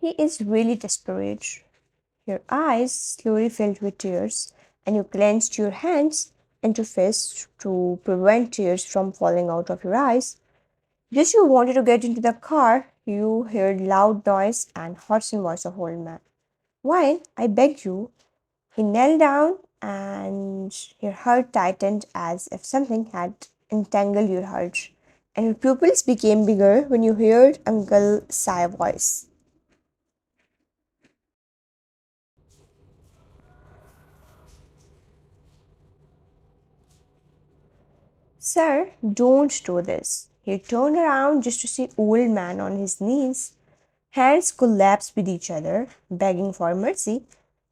He is really desperate. Your eyes slowly filled with tears, and you clenched your hands into fists to prevent tears from falling out of your eyes. Just you wanted to get into the car, you heard loud noise and hoarse voice of old man. Why? I beg you. He knelt down, and your heart tightened as if something had entangled your heart, and your pupils became bigger when you heard Uncle Sai's voice. Sir, don't do this. He turned around just to see old man on his knees, hands collapsed with each other, begging for mercy.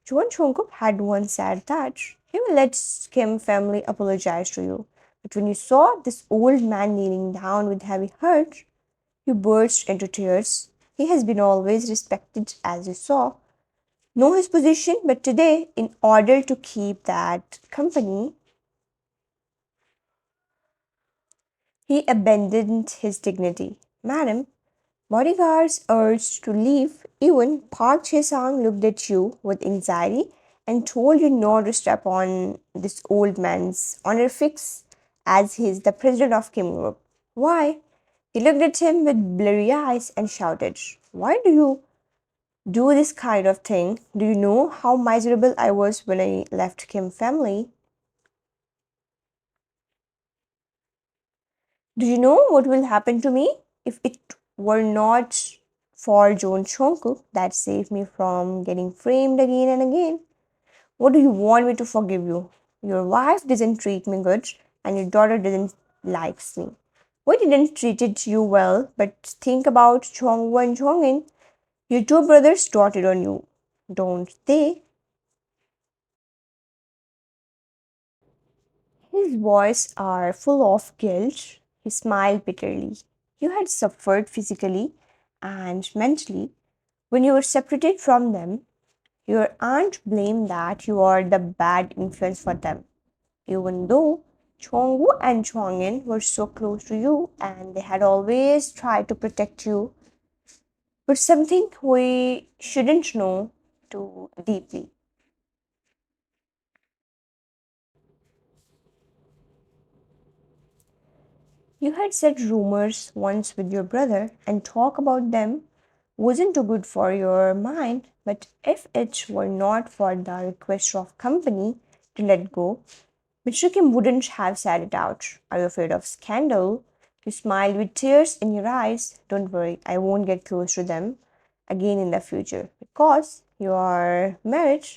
Jungkook had once said that he will let Kim family apologize to you. But when you saw this old man kneeling down with heavy heart, you burst into tears. He has been always respected as you saw. Know his position, but today, in order to keep that company, he abandoned his dignity. Madam, bodyguards urged to leave. Even Park Chae-sang looked at you with anxiety and told you not to step on this old man's honor fix as he is the president of Kim Group. Why? He looked at him with blurry eyes and shouted, why do you do this kind of thing? Do you know how miserable I was when I left Kim family? Do you know what will happen to me if it were not for John Jungkook that saved me from getting framed again and again? What do you want me to forgive you? Your wife doesn't treat me good, and your daughter doesn't likes me. Why didn't treated you well? But think about Chongwoo and Chongin. Your two brothers doted on you, don't they? His voice are full of guilt. He smiled bitterly. You had suffered physically and mentally when you were separated from them. Your aunt blamed that you are the bad influence for them, even though Chongwoo and Chongin were so close to you and they had always tried to protect you. But something we shouldn't know too deeply. You had said rumors once with your brother, and talk about them wasn't too good for your mind. But if it were not for the request of company to let go, Mr. Kim wouldn't have said it out. Are you afraid of scandal? You smiled with tears in your eyes. Don't worry, I won't get close to them again in the future because you are married.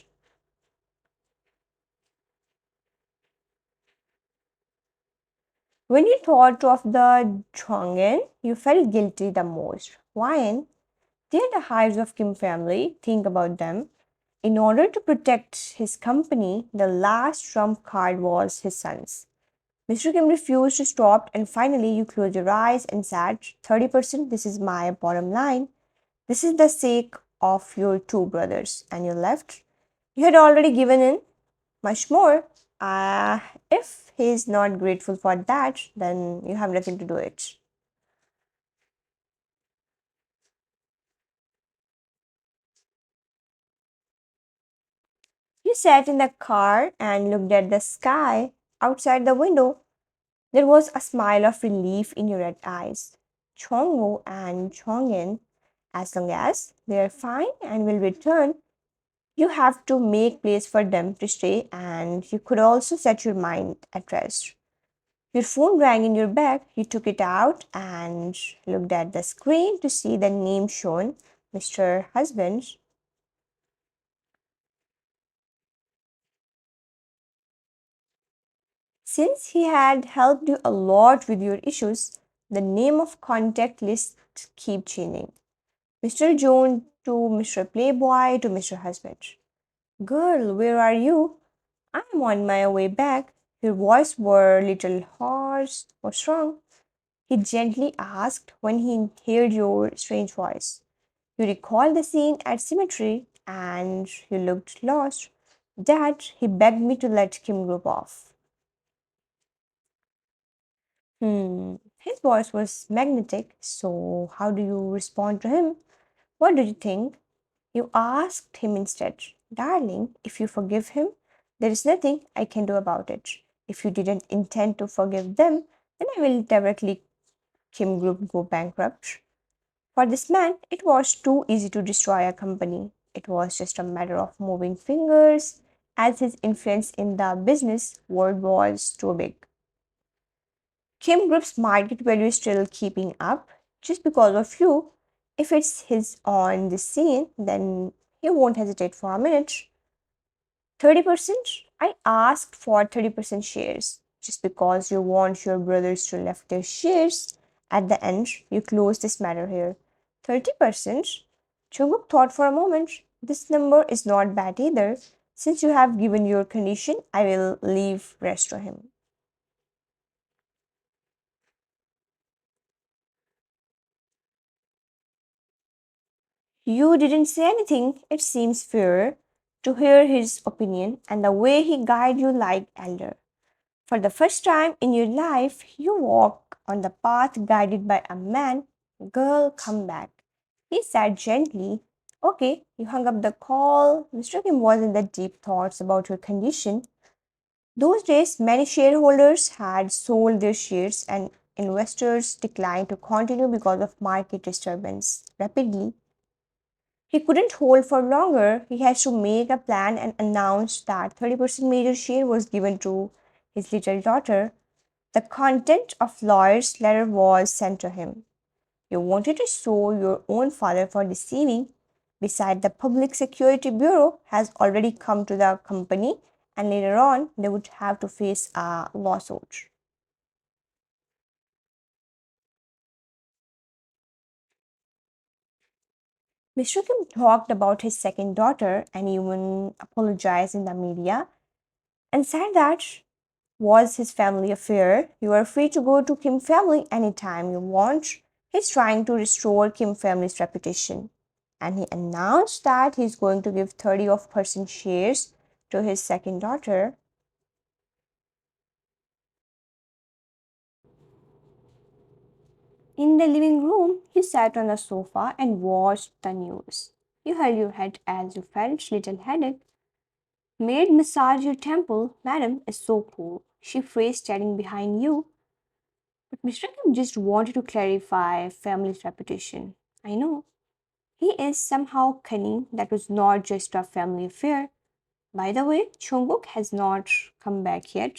When you thought of the Chongen, you felt guilty the most. Why? They're the hives of Kim family. Think about them. In order to protect his company, the last trump card was his son's. Mr. Kim refused to stop, and finally, you closed your eyes and said, 30%, this is my bottom line. This is the sake of your two brothers, and you left. You had already given in much more. If he is not grateful for that, then you have nothing to do it. You sat in the car and looked at the sky outside the window. There was a smile of relief in your red eyes. Chongwo and Chongin, as long as they are fine and will return, you have to make place for them to stay, and you could also set your mind at rest. Your phone rang in your bag. You took it out and looked at the screen to see the name shown, Mr. Husband. Since he had helped you a lot with your issues, the name of contact list keep changing. Mr. Jones to Mr. Playboy to Mr. Husband. Girl, where are you? I'm on my way back. Your voice were little hoarse. What's wrong? He gently asked when he heard your strange voice. You recalled the scene at cemetery and you looked lost. Dad, he begged me to let Kim group off. His voice was magnetic, so how do you respond to him? What do you think? You asked him instead, Darling, if you forgive him, there is nothing I can do about it. If you didn't intend to forgive them, then I will directly Kim Group go bankrupt. For this man, it was too easy to destroy a company. It was just a matter of moving fingers, as his influence in the business world was too big. Kim Group's market value is still keeping up just because of you. If it's his on the scene, then he won't hesitate for a minute. 30%? I asked for 30% shares just because you want your brothers to left their shares. At the end, you close this matter here. 30%? Jungkook thought for a moment. This number is not bad either. Since you have given your condition, I will leave rest to him. You didn't say anything. It seems fair to hear his opinion and the way he guided you like elder. For the first time in your life, you walk on the path guided by a man. Girl, come back. He said gently. Okay, you hung up the call. Mr. Kim was in the deep thoughts about your condition. Those days, many shareholders had sold their shares and investors declined to continue because of market disturbance. Rapidly, he couldn't hold for longer. He had to make a plan and announce that 30% major share was given to his little daughter. The content of lawyer's letter was sent to him. You wanted to sue your own father for deceiving. Beside the Public Security Bureau has already come to the company, and later on they would have to face a lawsuit. Mr. Kim talked about his second daughter and even apologized in the media and said that was his family affair. You are free to go to Kim family anytime you want. He's trying to restore Kim family's reputation. And he announced that he's going to give 30 of percent shares to his second daughter. In the living room, he sat on the sofa and watched the news. You held your head as you felt little headache. Maid massage your temple, madam, is so cool. She phrased standing behind you. But Mr. Kim just wanted to clarify family's reputation. I know. He is somehow cunning. That was not just a family affair. By the way, Jungkook has not come back yet.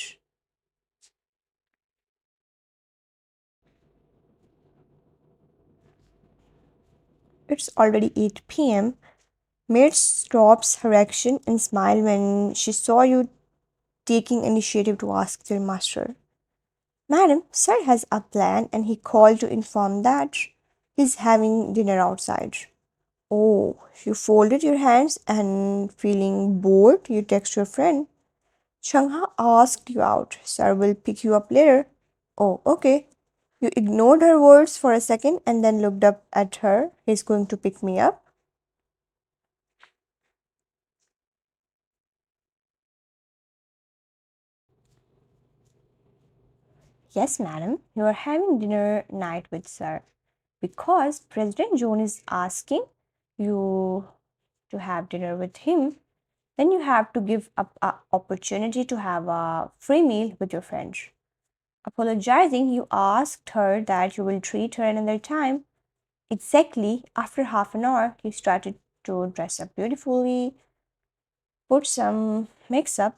It's already 8 p.m. Maid stops her action and smiled when she saw you taking initiative to ask their master. Madam, sir has a plan and he called to inform that he's having dinner outside. Oh, you folded your hands and feeling bored, you text your friend. Changha asked you out. Sir will pick you up later. Oh, okay. You ignored her words for a second and then looked up at her. He's going to pick me up. Yes, madam. You are having dinner night with sir. Because President John is asking you to have dinner with him, then you have to give up an opportunity to have a free meal with your friends. Apologizing, you asked her that you will treat her another time. Exactly after half an hour, you started to dress up beautifully, put some mix up,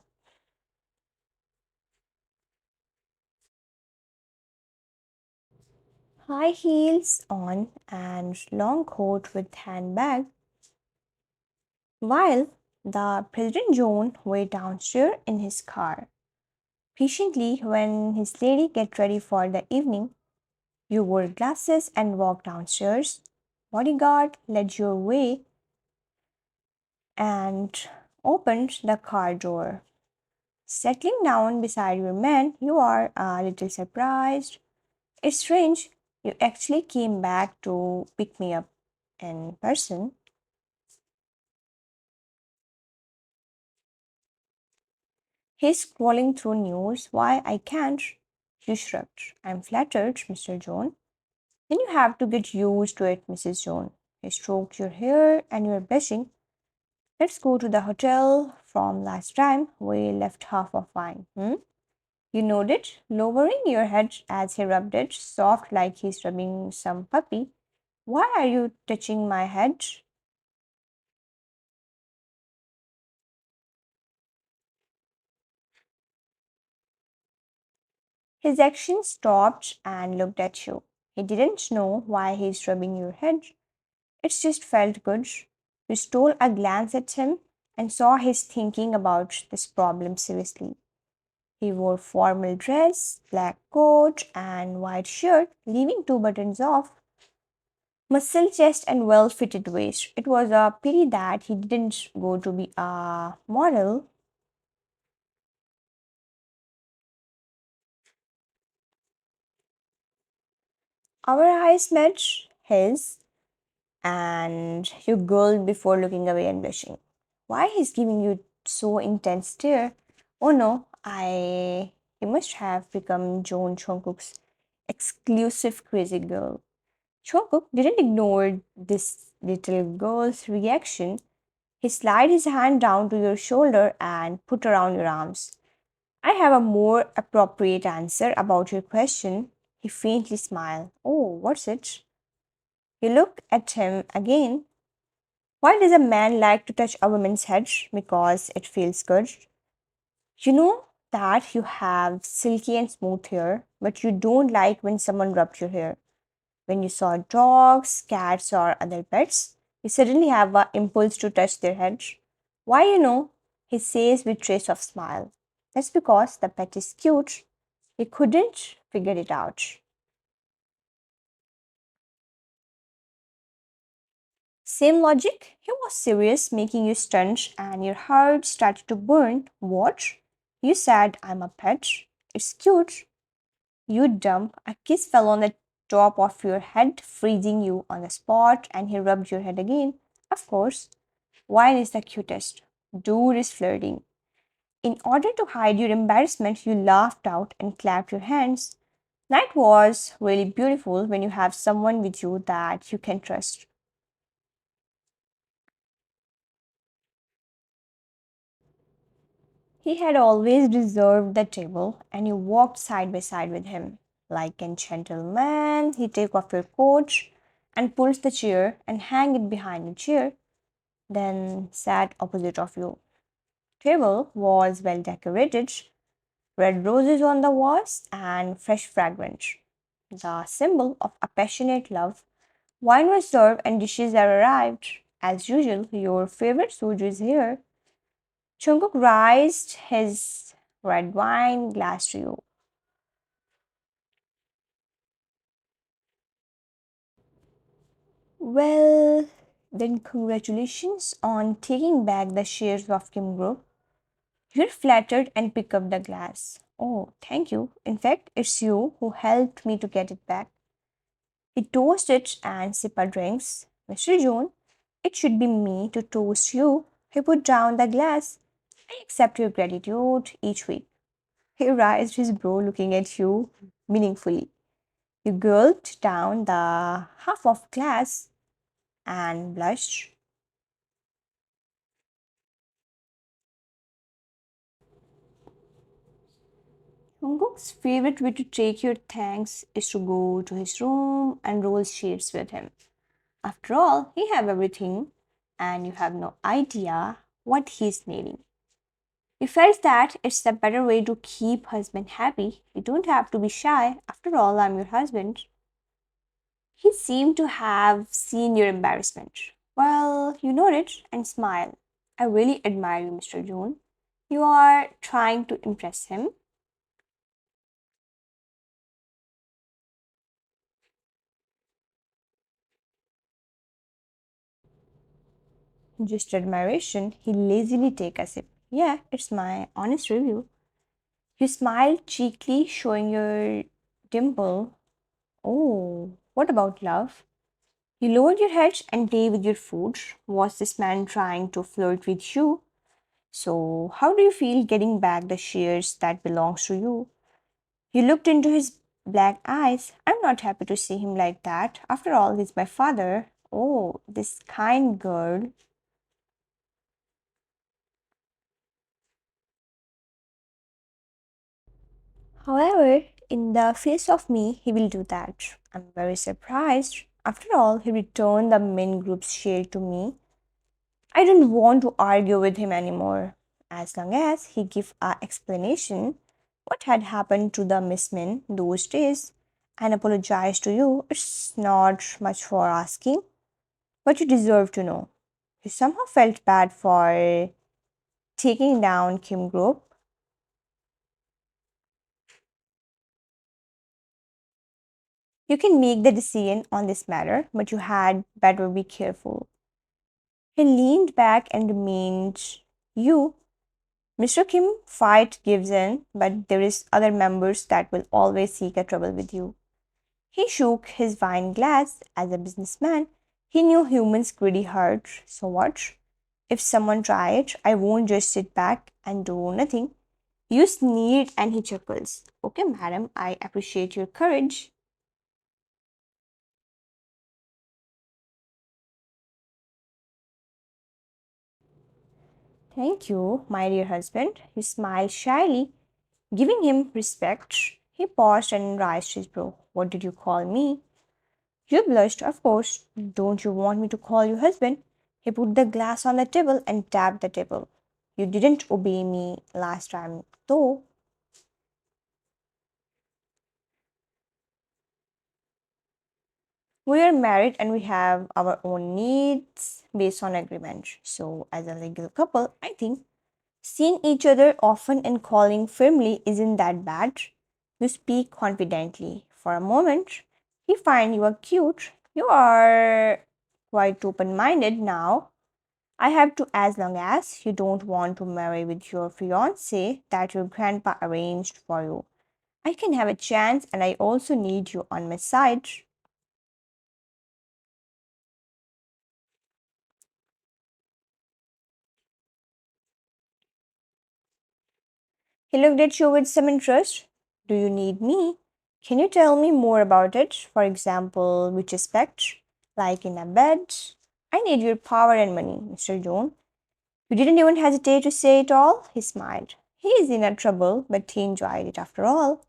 high heels on, and long coat with handbag, while the President John wait downstairs in his car. Patiently, when his lady get ready for the evening, you wore glasses and walked downstairs. Bodyguard led your way and opened the car door. Settling down beside your man, you are a little surprised. It's strange. You actually came back to pick me up in person. He's scrolling through news. Why I can't? You shrugged. I'm flattered, Mr. John. Then you have to get used to it, Mrs. John. He stroked your hair and you're blushing. Let's go to the hotel from last time. We left half of wine. Hmm? You nodded, lowering your head as he rubbed it, soft like he's rubbing some puppy. Why are you touching my head? His action stopped and looked at you. He didn't know why he's rubbing your head. It just felt good. You stole a glance at him and saw he's thinking about this problem seriously. He wore formal dress, black coat, and white shirt, leaving two buttons off. Muscle chest and well fitted waist. It was a pity that he didn't go to be a model. Our eyes met his, and you gulped before looking away and blushing. Why he's giving you so intense stare? Oh no, I you must have become Jungkook's exclusive crazy girl. Jungkook didn't ignore this little girl's reaction. He slid his hand down to your shoulder and put around your arms. I have a more appropriate answer about your question. He faintly smiled. Oh, what's it? You look at him again. Why does a man like to touch a woman's head? Because it feels good. You know that you have silky and smooth hair, but you don't like when someone rubs your hair. When you saw dogs, cats, or other pets, you suddenly have an impulse to touch their head. Why, he says with trace of smile. That's because the pet is cute. He couldn't figure it out. Same logic, he was serious, making you stunned, and your heart started to burn. What? You said, I'm a pet. It's cute. You dump. A kiss fell on the top of your head, freezing you on the spot, and he rubbed your head again. Of course, wine is the cutest. Dude is flirting. In order to hide your embarrassment, you laughed out and clapped your hands. Night was really beautiful when you have someone with you that you can trust. He had always reserved the table, and you walked side by side with him. Like a gentleman, he took off your coat and pulled the chair and hung it behind the chair, then sat opposite of you. Table was well decorated, red roses on the walls and fresh fragrance. The symbol of affectionate love. Wine was served and dishes had arrived. As usual, your favorite soju is here. Jungkook raised his red wine glass to you. Well, then congratulations on taking back the shares of Kim Group. You're flattered and pick up the glass. Oh, thank you. In fact, it's you who helped me to get it back. He toasted it and sipped our drinks. Mr. June, it should be me to toast you. He put down the glass. I accept your gratitude each week. He raised his brow, looking at you meaningfully. You gulped down the half of glass and blushed. Jungkook's favorite way to take your thanks is to go to his room and roll sheets with him. After all, he have everything and you have no idea what he's needing. You felt that it's the better way to keep husband happy. You don't have to be shy. After all, I'm your husband. He seemed to have seen your embarrassment. Well, you nodded and smiled. I really admire you, Mr. June. You are trying to impress him. Just admiration. He lazily take a sip. Yeah, it's my honest review. You smiled cheekily, showing your dimple. Oh, what about love? You lowered your head and lay with your food. Was this man trying to flirt with you? So, how do you feel getting back the shares that belongs to you? You looked into his black eyes. I'm not happy to see him like that. After all, he's my father. Oh, this kind girl. However, in the face of me, he will do that. I'm very surprised. After all, he returned the main group's share to me. I don't want to argue with him anymore. As long as he give a explanation what had happened to the missmen those days and apologize to you, it's not much for asking, but you deserve to know. You somehow felt bad for taking down Kim Group. You can make the decision on this matter, but you had better be careful. He leaned back and remained. You, Mr. Kim, fight gives in, but there is other members that will always seek a trouble with you. He shook his wine glass. As a businessman, he knew humans greedy hurt. So what? If someone tried, I won't just sit back and do nothing. You sneered and he chuckles. Okay, madam, I appreciate your courage. Thank you, my dear husband. He smiled shyly, giving him respect. He paused and raised his brow. What did you call me? You blushed, of course. Don't you want me to call you husband? He put the glass on the table and tapped the table. You didn't obey me last time, though. We are married and we have our own needs based on agreement. So, as a legal couple, I think seeing each other often and calling firmly isn't that bad. You speak confidently. For a moment, he find you are cute. You are quite open minded now. I have to, as long as you don't want to marry with your fiance that your grandpa arranged for you. I can have a chance, and I also need you on my side. He looked at you with some interest. Do you need me? Can you tell me more about it? For example, which aspect? Like in a bed? I need your power and money, Mr. Jones. You didn't even hesitate to say it all? He smiled. He is in a trouble, but he enjoyed it after all.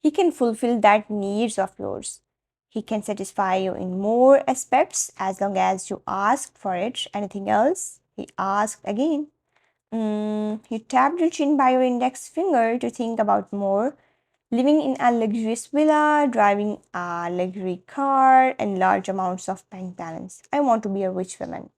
He can fulfill that needs of yours. He can satisfy you in more aspects as long as you ask for it. Anything else? He asked again. You tapped your chin by your index finger to think about more. Living in a luxurious villa, driving a luxury car, and large amounts of bank balance. I want to be a rich woman.